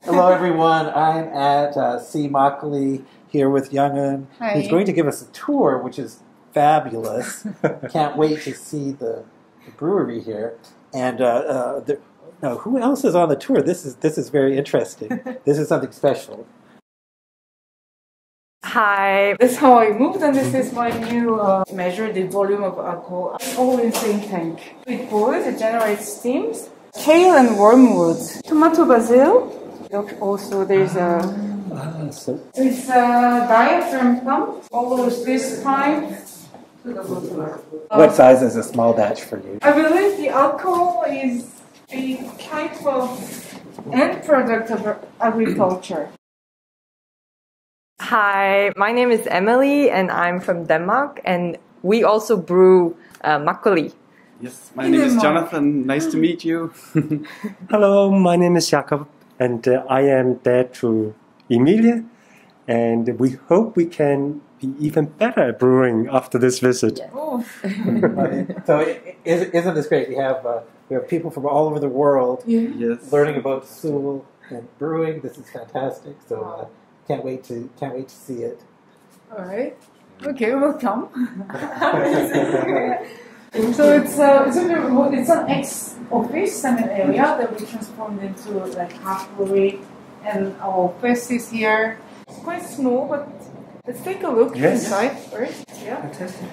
Hello, everyone. I'm at C Makgeolli here with Youngeun. Hi. He's going to give us a tour, which is fabulous. Can't wait to see the brewery here. And now, who else is on the tour? This is very interesting. This is something special. Hi, this is how I moved, and this is my new measure the volume of alcohol. All in same tank. It boils, it generates steams. Kale and wormwood. Tomato basil. Also, there's a it's a diaphragm pump. Follows this pipe to the bottler. What size is a small batch for you? I believe the alcohol is a type of end product of agriculture. Hi, my name is Emily and I'm from Denmark, and we also brew makgeolli. Yes, my name is Jonathan. Nice to meet you. Hello, my name is Jakob, and I am dad to Emilia, and we hope we can be even better at brewing after this visit. Yeah. Oh. So isn't this great? We have people from all over the world Yes. learning about Seoul and brewing. This is fantastic. So can't wait to see it. All right. Okay, welcome. So it's an ex-office and an area that we transformed into like half brewery, and our office is here. It's quite small, but let's take a look inside first. Yeah. Fantastic.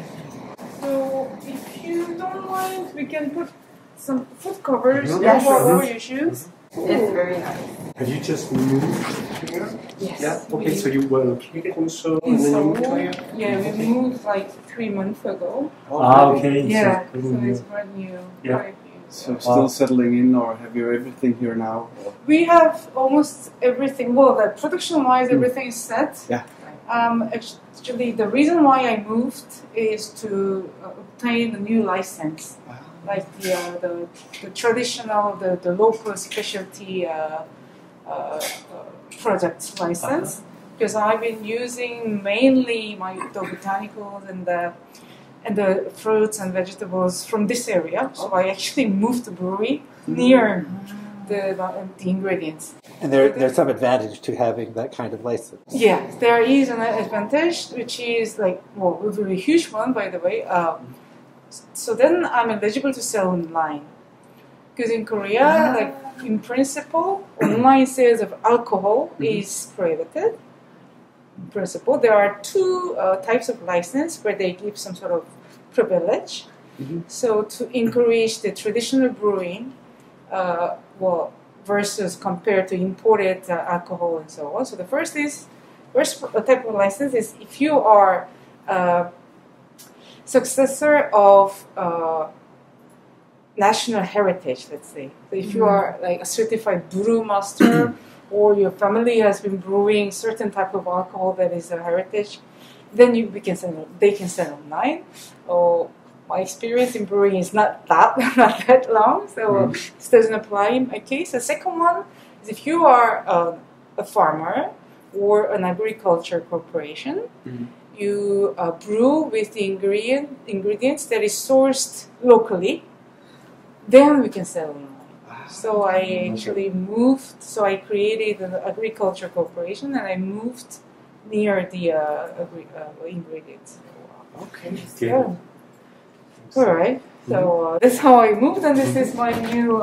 So if you don't mind, we can put some foot covers Yes. over your shoes. It's very nice. Have you just moved here? Yes. Yeah. Okay, so you were located in Seoul, In and then you Seoul, moved here? yeah, we moved like 3 months ago. Okay. Yeah, So, so it's brand new. Yeah. Quite new. So still settling in, or have you everything here now? We have almost everything. Well, the production-wise, everything is set. Yeah. Actually, the reason why I moved is to obtain a new license, like the traditional, the local specialty product license. Because I've been using mainly the botanicals and the fruits and vegetables from this area. So I actually moved the brewery near the ingredients. And there's some advantage to having that kind of license. Yeah, there is an advantage, which is like, well, a very huge one, by the way. So then I'm eligible to sell online. Because in Korea, like in principle, online sales of alcohol is prohibited. In principle, there are two types of license where they give some sort of privilege. So to encourage the traditional brewing, versus compared to imported alcohol and so on. So the first type of license is if you are successor of national heritage, let's say. So if you are like a certified brewmaster, or your family has been brewing certain type of alcohol that is a heritage, then they can sell online. My experience in brewing is not that long, so this doesn't apply in my case. The second one is if you are a farmer or an agriculture corporation, you brew with the ingredients that is sourced locally, then we can sell online. So I actually moved, so I created an agriculture corporation and I moved near the ingredients. Okay. Yeah. Alright, so that's how I moved, and this is my new,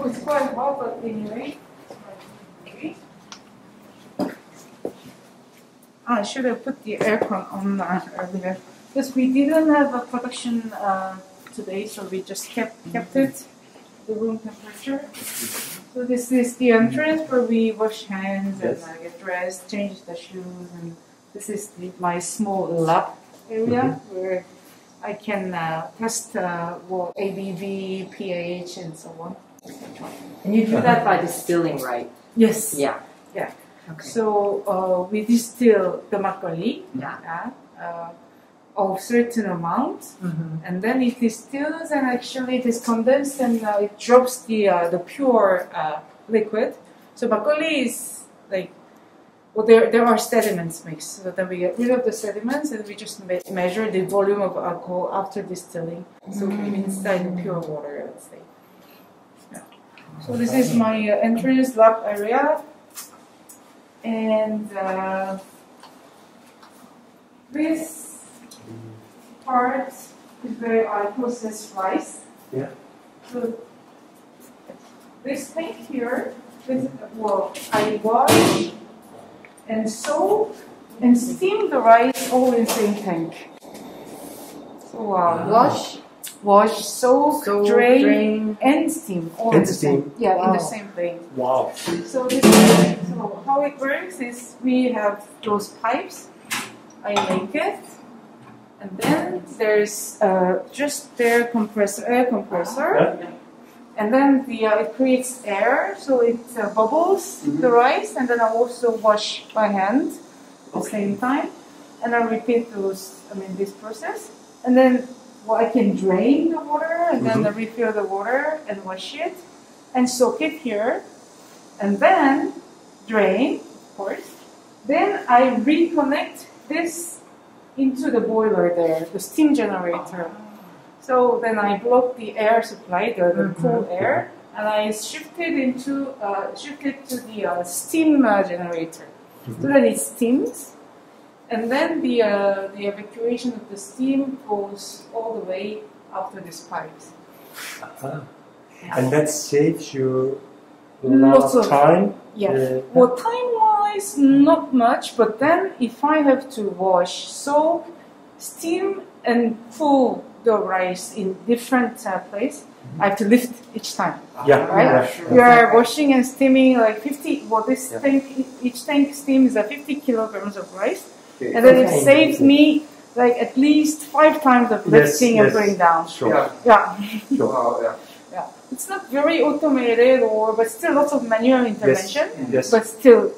it's quite hot, but anyway. Okay. I should have put the aircon on earlier, because we didn't have a production today, so we just kept it the room temperature. So this is the entrance where we wash hands and get dressed, change the shoes, and this is my small lab area where I can test ABV, pH, and so on. And you do that by distilling, right? Yes. Yeah. Yeah. Okay. So we distill the makgeolli Yeah. of certain amount, and then it distills, and actually it is condensed, and it drops the pure liquid. So makgeolli is like, well, there are sediments mixed, so then we get rid of the sediments and we just measure the volume of alcohol after distilling. So inside the pure water, let's say. Yeah. So this is my entrance lab area, and this part is where I process rice. Yeah. So this tank here, I wash and soak and steam the rice all in the same tank. So wash, soak, drain, and steam all in the same. Yeah, in the same thing. Wow. So how it works is we have those pipes. I make it, and then there's just their air compressor. And then it creates air, so it bubbles the rice, and then I also wash by hand at the same time, and I repeat this process, and then I can drain the water, and then I refill the water and wash it, and soak it here, and then drain, of course. Then I reconnect this into the boiler there, the steam generator. So then I block the air supply, the cool air, and I shift it to the steam generator. So then it steams, and then the evacuation of the steam goes all the way up to these pipes. And that saves you a lot of time? Yeah. Well, time-wise, not much, but then if I have to wash, soak, steam, and cool the rice in different place, I have to lift each time. Yeah, right? yeah, sure. You are washing and steaming like 50. Well, this tank, each tank steams 50 kilograms of rice, and then it saves me like at least 5 times of lifting and bringing down. Sure. Yeah. Sure. Wow, Yeah. It's not very automated, but still lots of manual intervention. Yes. But still,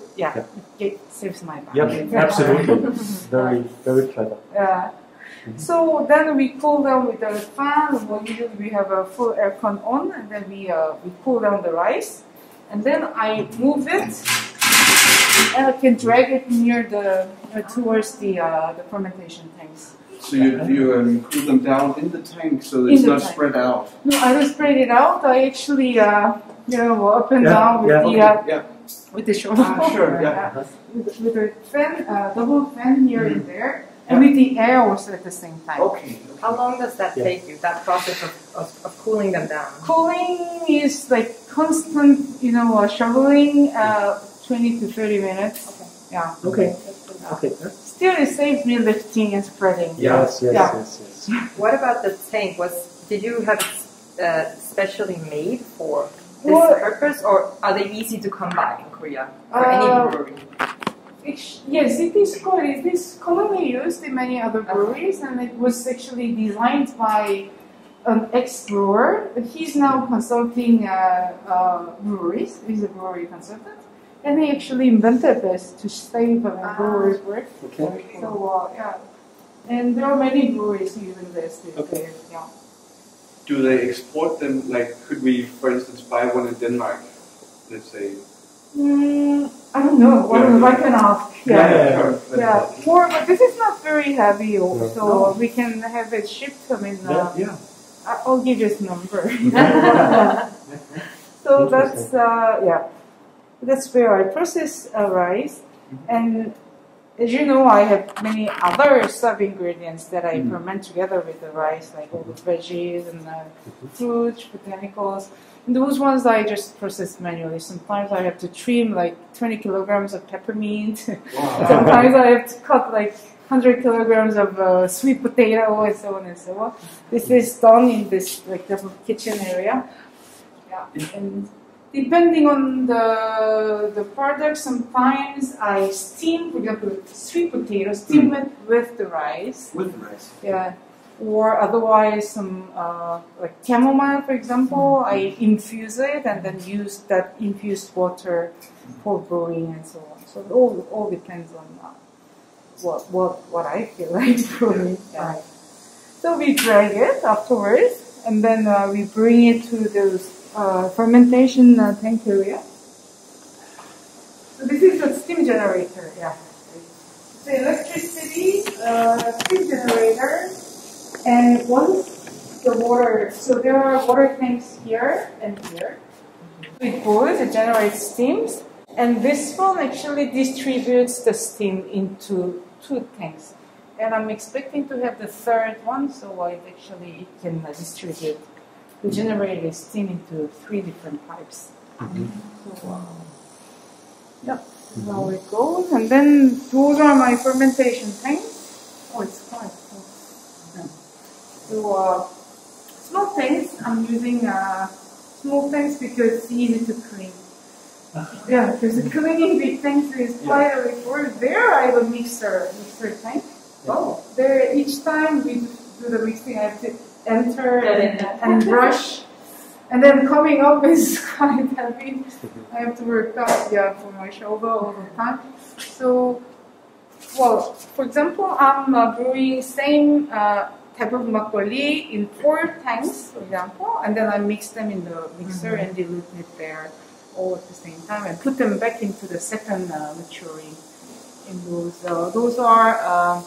it saves my back. Yep, absolutely. Very, very clever. So then we cool down with the fan. Well, usually we have a full aircon on, and then we cool down the rice, and then I move it, and I can drag it near towards the fermentation tanks. So you cool them down in the tank so it's not spread out? No, I don't spread it out. I actually up and down with the shovel. With the fan, double fan here and there. And with the air also at the same time. Okay. How long does that take you, that process of cooling them down? Cooling is like constant, shoveling, 20 to 30 minutes. Okay. Yeah. Okay. Still, it saves me lifting and spreading. Yes. What about the tank? Did you have it specially made for this purpose, or are they easy to come by in Korea for any brewery? Yes, it is commonly used in many other breweries, and it was actually designed by an ex-brewer. He's now consulting breweries. He's a brewery consultant, and he actually invented this to save breweries' work. Okay. So and there are many breweries using this. Okay. Do they export them? Like, could we, for instance, buy one in Denmark? Let's say. I don't know. I can ask. But this is not very heavy, so we can have it shipped. I'll give you his number. So that's where I process rice, and as you know, I have many other sub-ingredients that I ferment together with the rice, like all the veggies and fruits, botanicals. And those ones I just process manually. Sometimes I have to trim like 20 kilograms of peppermint. Wow. Sometimes I have to cut like 100 kilograms of sweet potato and so on and so on. This is done in this like little kitchen area. And depending on the product, sometimes I steam, for example, sweet potato, steam it with the rice. With the rice. Yeah. Or otherwise, some like chamomile, for example, I infuse it and then use that infused water for brewing and so on. So it all depends on what I feel like brewing. Right. So we drag it afterwards, and then we bring it to those fermentation tank area. So this is the steam generator. The electricity steam generator. And once the water, so there are water tanks here and here. It boils, it generates steams, and this one actually distributes the steam into 2 tanks. And I'm expecting to have the 3rd one, so it can distribute the generated steam into 3 different pipes. So, yeah, how it goes. And then those are my fermentation tanks. Oh, it's quite close. Yeah. So small tanks, I'm using small tanks because it's easy to clean. Yeah, because the cleaning big tanks is quite a effort. There I have a mixer tank. Oh, there each time we do the mixing, I have to enter and brush, and then coming up is quite heavy. I have to work out, for my shoulder all the time. So, well, for example, I'm brewing same type of makgeolli in 4 tanks, for example, and then I mix them in the mixer and dilute it there all at the same time, and put them back into the second maturing. In those are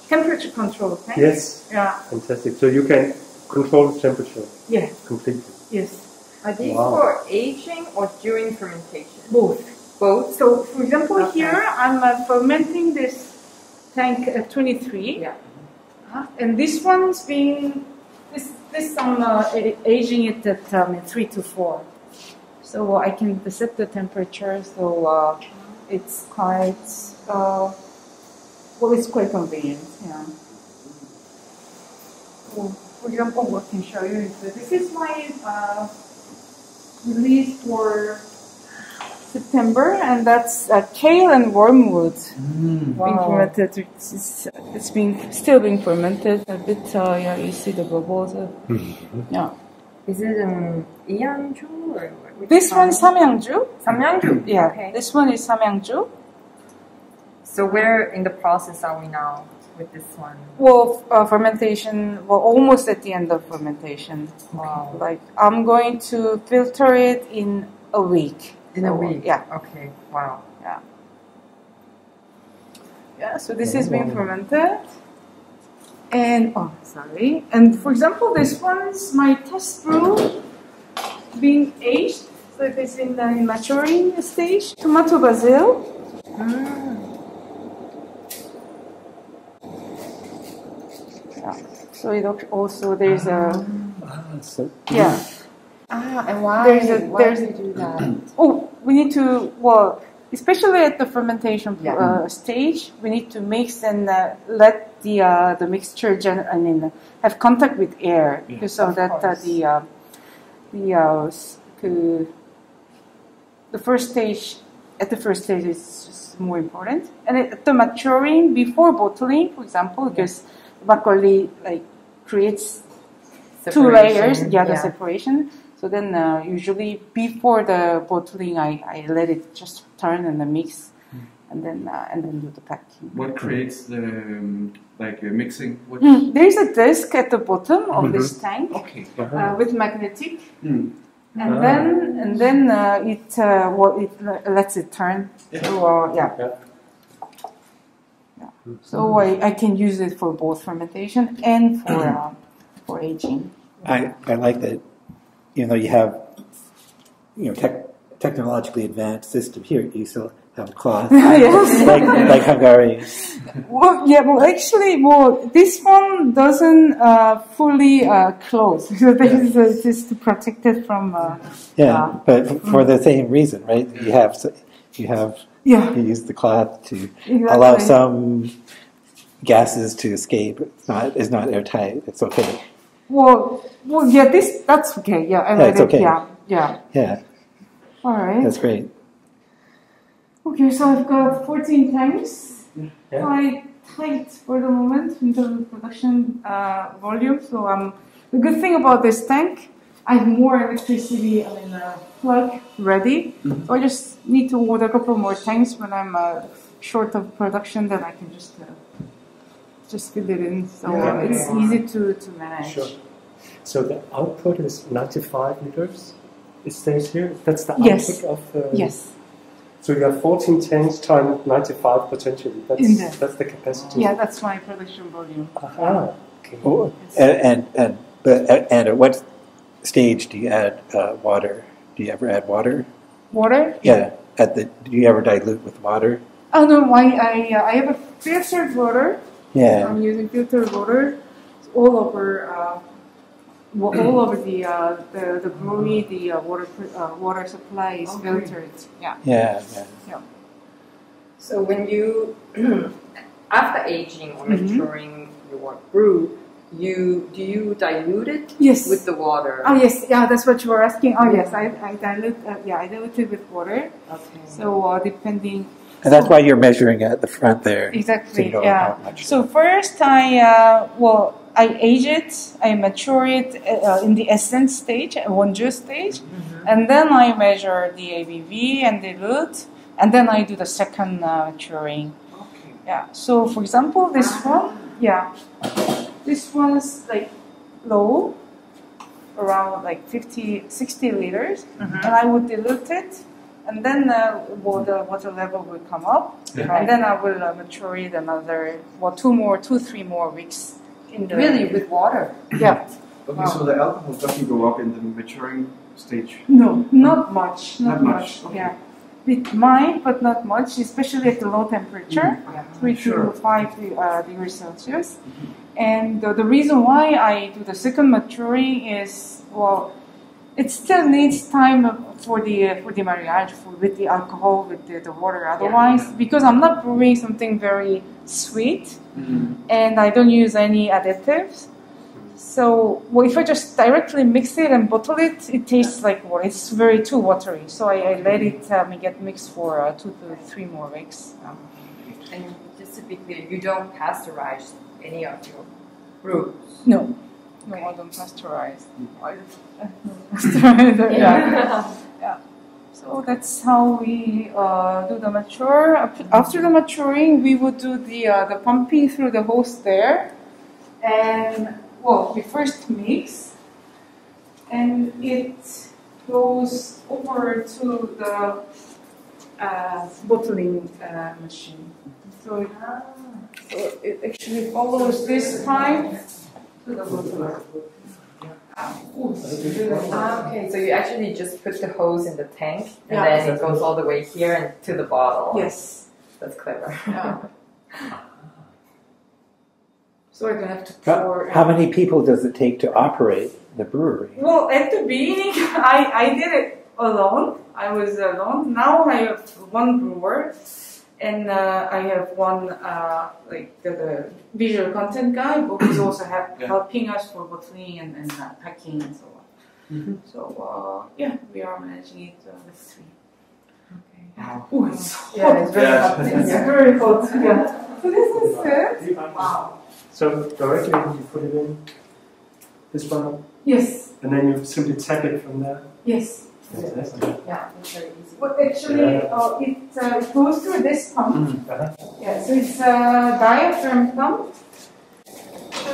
temperature control tanks. Yes. Yeah. Fantastic. So you can control the temperature. Yeah. Completely. Yes. Are these for aging or during fermentation? Both. Both. So, for example, here I'm fermenting this tank at 23. Yeah. And this one's being I'm aging it at 3 to 4. So I can set the temperature. So it's quite it's quite convenient. Yeah. So, for example, what I can show you is that this is my release for September, and that's kale and wormwood being fermented. It's still being fermented a bit. You see the bubbles. Yeah. Is it Youngeun or this one is Samyangju. Samyangju? Yeah. Okay. This one is Samyangju. So where in the process are we now with this one? Well, fermentation. Well, almost at the end of fermentation. Wow. Like I'm going to filter it in a week. In a week? Yeah. Okay. Wow. Yeah. Yeah, so this is being fermented. And, and for example, this one's my test brew being aged. So it is in the maturing stage. Tomato basil. Yeah. So it also, there's a... yeah. And why? Why do you do that? Oh, we need to, especially at the fermentation stage, we need to mix and let the mixture have contact with air, so that the first stage is just more important. And at the maturing before bottling, for example, because makgeolli creates Separation. 2 layers, the separation. So then usually before the bottling, I let it just turn and then mix, and then do the packing. What creates the mixing? There's a disc at the bottom of this tank with magnetic, and then it lets it turn. So So I can use it for both fermentation and for aging. I like that. You have technologically advanced system here. You still have a cloth, yes. like Hungary. This one doesn't fully close. So this is just to protect it from. But for the same reason, right? You use the cloth to allow some gases to escape. It's not airtight. It's okay. That's okay. Yeah, I it's okay. Yeah. All right. That's great. Okay, so I've got 14 tanks. Quite tight for the moment in terms of production volume. So the good thing about this tank, I have more electricity plug ready. So I just need to order a couple more tanks when I'm short of production. Then I can just fill it in. So it's easy to manage. Sure. So the output is 95 liters. It stays here. That's the output of. Yes. So you have 14 tanks times 95 potentially. That's the capacity. Yeah, that's my production volume. Aha. Okay. Oh, and at what stage do you add water? Do you ever add water? Water? Yeah. Do you ever dilute with water? Oh no, I have a filtered water. Yeah. I'm using filtered water all over the brewery. The water supply is filtered. Yeah. Yeah. So when you, after aging or maturing your brew, do you dilute it Yes. with the water? Oh yes, yeah, that's what you were asking. Oh yes, I dilute. I dilute it with water. Okay. So depending. And that's why you're measuring at the front there. Exactly. So you know Yeah. how much. So first, I age it. I mature it in the essence stage, Youngeun stage, and then I measure the ABV and dilute, and then I do the second maturing. Okay. Yeah. So for example, this one, this one's like low, around like 60 liters, and I would dilute it. And then the water level will come up, and then I will mature it another 2-3 more weeks in the Really, with water? Yeah. Okay, so the alcohol doesn't go up in the maturing stage. No, not much. Not much. Okay. Yeah, it might, but not much, especially at the low temperature, 3 to 5 degrees Celsius. And the reason why I do the second maturing is it still needs time for the marriage with the alcohol, with the water. Otherwise, because I'm not brewing something very sweet, and I don't use any additives. So if I just directly mix it and bottle it, it tastes like water. It's very too watery. So I let it get mixed for 2 to 3 more weeks. And just to be clear, you don't pasteurize any of your brews? No, I don't pasteurize. Pasteurize. Yeah. So that's how we do the mature. After the maturing, we would do the pumping through the hose there, and we first mix, and it goes over to the bottling machine. So it actually follows this pipe to the bottler. Okay, so you actually just put the hose in the tank, and then it goes all the way here and to the bottle. Yes. That's clever. Yeah. So I don't have to pour. How many people does it take to operate the brewery? Well, at the beginning, I did it alone. I was alone. Now I have one brewer, and I have one the visual content guy, but he's also helping us for bottling and packing and so on. So we are managing it with 3. Okay. Wow. Oh, it's hot. Yeah, it's very hot. It's very hot. Yeah. So this is it. Wow. So directly you put it in this bottle, Yes. and then you simply tap it from there. Yes. Yeah, that's very easy. But actually, it goes through this pump. Yeah, so it's a diaphragm pump. So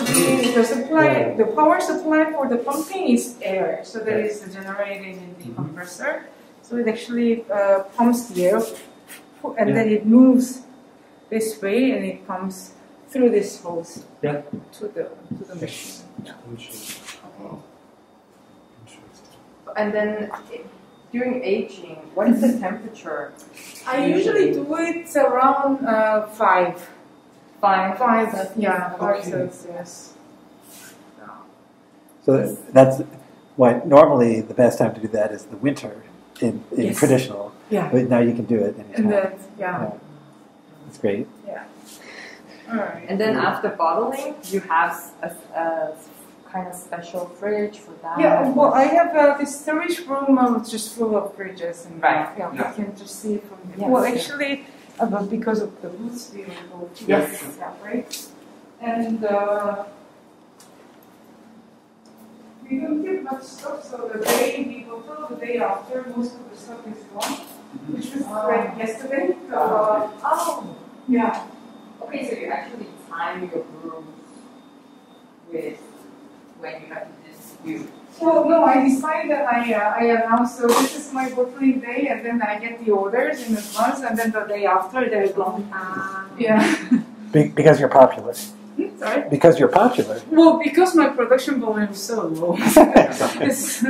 the power supply for the pumping is air, so that is generated in the compressor. So it actually pumps the air, and then it moves this way, and it pumps through this hose to the machine. And then during aging, what is the temperature? I usually do it around 5. 5 Celsius. So that's why normally the best time to do that is the winter in traditional. Yeah. But now you can do it anytime. And then, That's great. Yeah. All right. And then after bottling, you have a kind of special fridge for that? Yeah, well, I have this storage room just full of fridges. And, you can just see it from here. Yes. Well, actually, because of the boots, we will go to that, right? And we don't get much stuff, so the day we bottle, the day after, most of the stuff is gone, which was like yesterday. So, yeah. Okay, so you actually time your brews with when you have to distribute. Well, no, I decided that I announced, so this is my bottling day, and then I get the orders in advance, and then the day after they're gone. Yeah. Because you're popular. Sorry? Because you're popular. Well, because my production volume is so low. That's,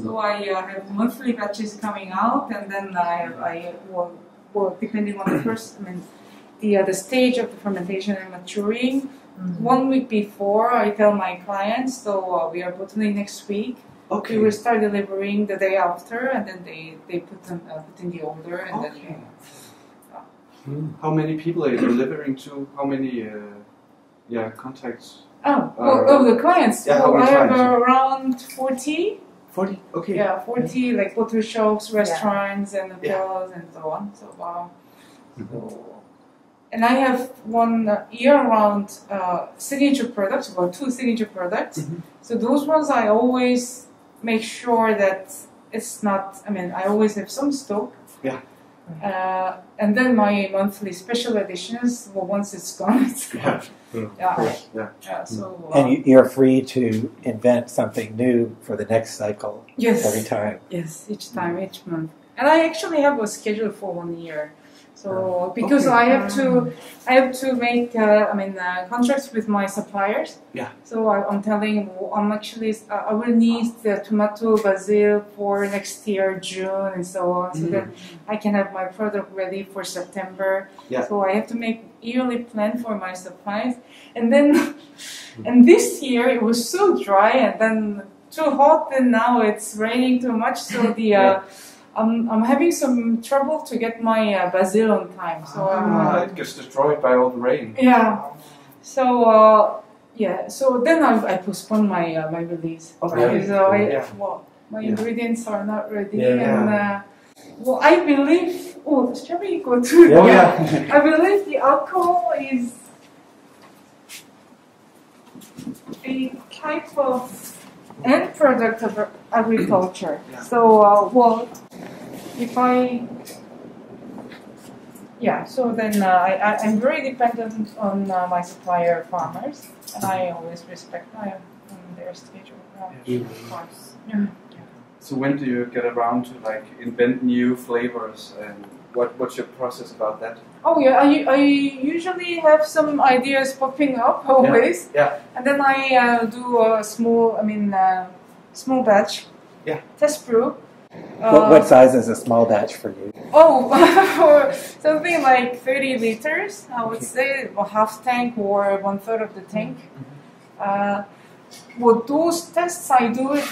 So I have monthly batches coming out, and then well, depending on the the stage of the fermentation and maturing. 1 week before, I tell my clients, so we are bottling next week. Okay. We will start delivering the day after, and then they put them put in the order, and Okay. then. How many people are you delivering to? How many contacts? The clients. Yeah, how well, many I have clients? Around 40. 40? Okay. Yeah, 40 like bottle shops, restaurants, and hotels, and so on. So and I have one year-round signature products, well, 2 signature products. So those ones I always make sure that it's not. I always have some stock. Yeah. And then my monthly special editions. Well, once it's gone, it's gone. So. And you're free to invent something new for the next cycle. Yes. Every time. Yes, each time, each month. And I actually have a schedule for 1 year. So because I have to make contracts with my suppliers. Yeah. So I'm telling I will need the tomato basil for next year June and so on. So that I can have my product ready for September. Yeah. So I have to make yearly plan for my supplies. And then and this year it was so dry and then too hot, and now it's raining too much. So the I'm having some trouble to get my basil on time. So it gets destroyed by all the rain. yeah. So So then I postponed my my release. Okay. So my ingredients are not ready, and I believe. Oh, shall we go to? I believe the alcohol is a type of end product of agriculture. Yeah. So if I so then I'm very dependent on my supplier farmers, and I always respect their schedule. Of course. Yeah. So when do you get around to invent new flavors, and what's your process about that? Oh yeah, I usually have some ideas popping up always. Yeah. And then I do a small batch. Yeah. Test brew. What size is a small batch for you? For something like 30 liters, I would say, a half tank or 1/3 of the tank. Those tests I do it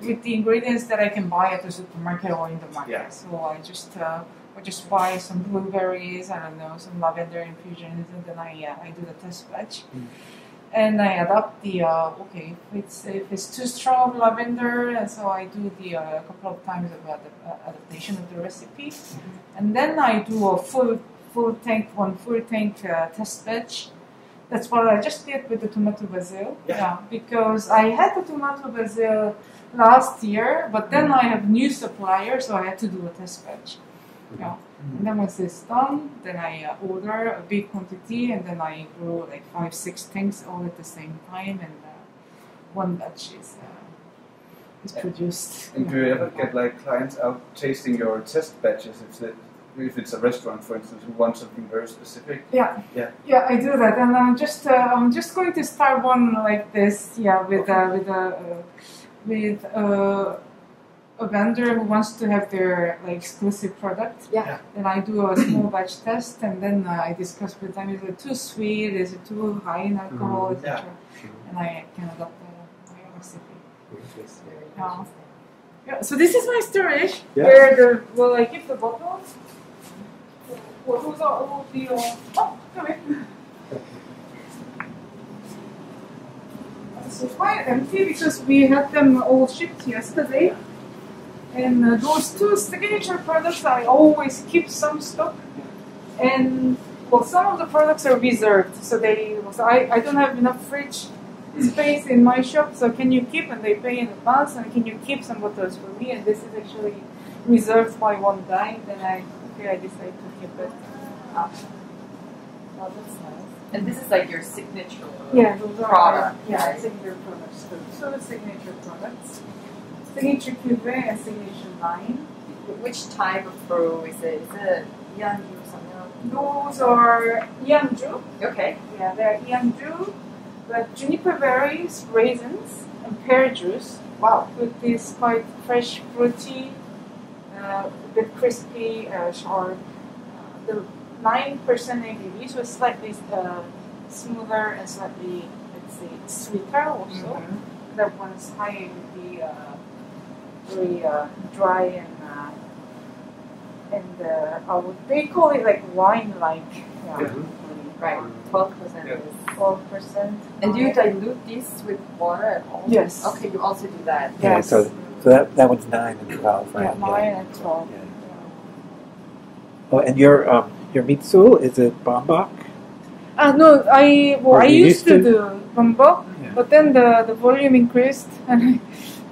with the ingredients that I can buy at the supermarket or in the market. Yeah. So I just buy some blueberries, I don't know, some lavender infusions, and then I do the test batch. And I adapt the if it's too strong lavender, and so I do the a couple of times of adaptation of the recipe, and then I do a full tank test batch. That's what I just did with the tomato basil. Yeah. Because I had the tomato basil last year, but then I have new supplier, so I had to do a test batch. Yeah. And then once it's done, then I order a big quantity, and then I grow like 5-6 tanks all at the same time, and one batch is produced. And do you ever get clients out tasting your test batches if it's a restaurant, for instance, who wants something very specific? Yeah, I do that, and I'm just going to start one like this. Yeah, with a vendor who wants to have their exclusive product. Yeah. Then I do a small batch test, and then I discuss with them: is it too sweet? Is it too high in alcohol, etc. And I can adapt my recipe. Yeah. So this is my storage where I keep the bottles. Those are all the come here. So quite empty because we had them all shipped yesterday. And those 2 signature products, I always keep some stock. And some of the products are reserved, so I don't have enough fridge space in my shop. So can you keep? And they pay in advance. And can you keep some bottles for me? And this is actually reserved by one guy. Then I decide to keep it. Oh, that's nice. And this is like your signature those product. Are signature products. So the signature products. Signature cuvée and signature line. Which type of brew is it? Is it Youngeun or something? Those are Youngeun. Okay. Yeah, they're Youngeun. But juniper berries, raisins, and pear juice. Wow. With this quite fresh, fruity, a bit crispy, sharp. The 9% ABV, so it's slightly smoother and slightly, let's say, sweeter also. That one's high ABV, very dry and they call it like wine-like. Yeah. Right. 12% Yeah. is 12%. And do you dilute this with water at all? Yes. Okay, you also do that. Yeah, Yes. so that one's 9 and 12, right? Yeah, 9 and 12. Yeah. Oh, and your mitsu, is it bambak? No, I Or you used to do bambok, Yeah. but then the volume increased and I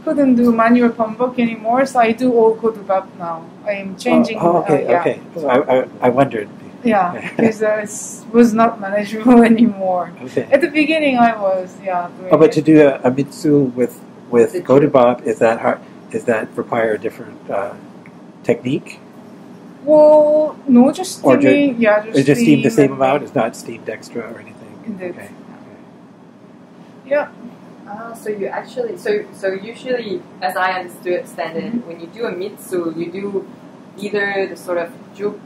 couldn't do manual bambok anymore, so I do all kodubab now. I am changing. Okay, yeah. okay. So I wondered. Yeah, because it was not manageable anymore. Okay. At the beginning, I was doing Oh, but it. to do a mitsu with The godubab, is that hard? Does that require a different technique? Well, no, just Or steaming. Is just steam the same and- amount? It's not steamed extra or anything? Indeed. Okay. Yeah. So you actually, so usually, as I understand it, when you do a mitsu, you do either the sort of juk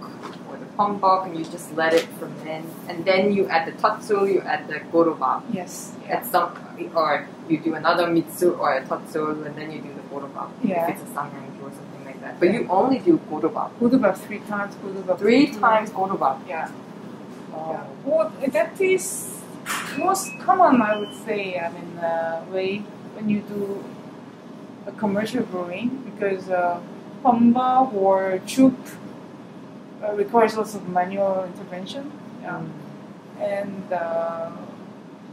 or the pambok, and you just let it ferment, and then you add the tatsul, you add the gorobab. Yes. At some, or you do another mitsu or a tatsul, and then you do the gorobab. Yeah. If it's a samyang or something like that. But you only do gorobab. Kodubab 3 times. Kodubab 3 times gorobab. Yeah. Oh. Yeah. Well, that is most common, I would say. I mean, way when you do a commercial brewing, because pamba or chup requires lots of manual intervention. Yeah. And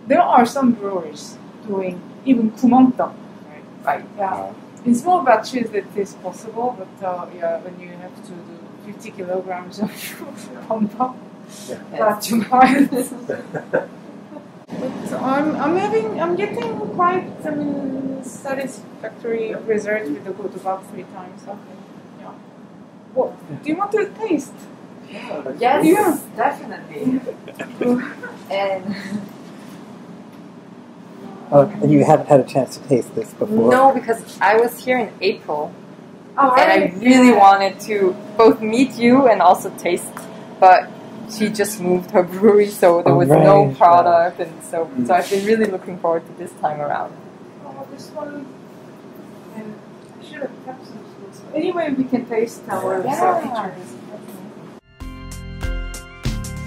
there are some brewers doing even kumangtang. Right. Yeah. In small batches, that is possible, but when you have to do 50 kilograms of pamba. That's too much. But I'm getting quite satisfactory results with the godubab 3 times. Okay. Yeah. Well, do you want to taste? Yes, Yeah. definitely. And And you haven't had a chance to taste this before? no, because I was here in April, Oh, and I really wanted to both meet you and also taste, but she just moved her brewery, so there was no Right. product, and so I've been really looking forward to this time around. Oh, this one. And I should have kept some sweets. Anyway, we can taste our Yeah. features.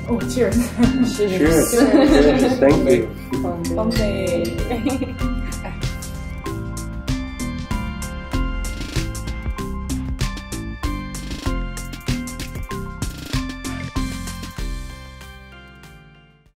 Oh, cheers. Cheers. Cheers. Thank you. Okay.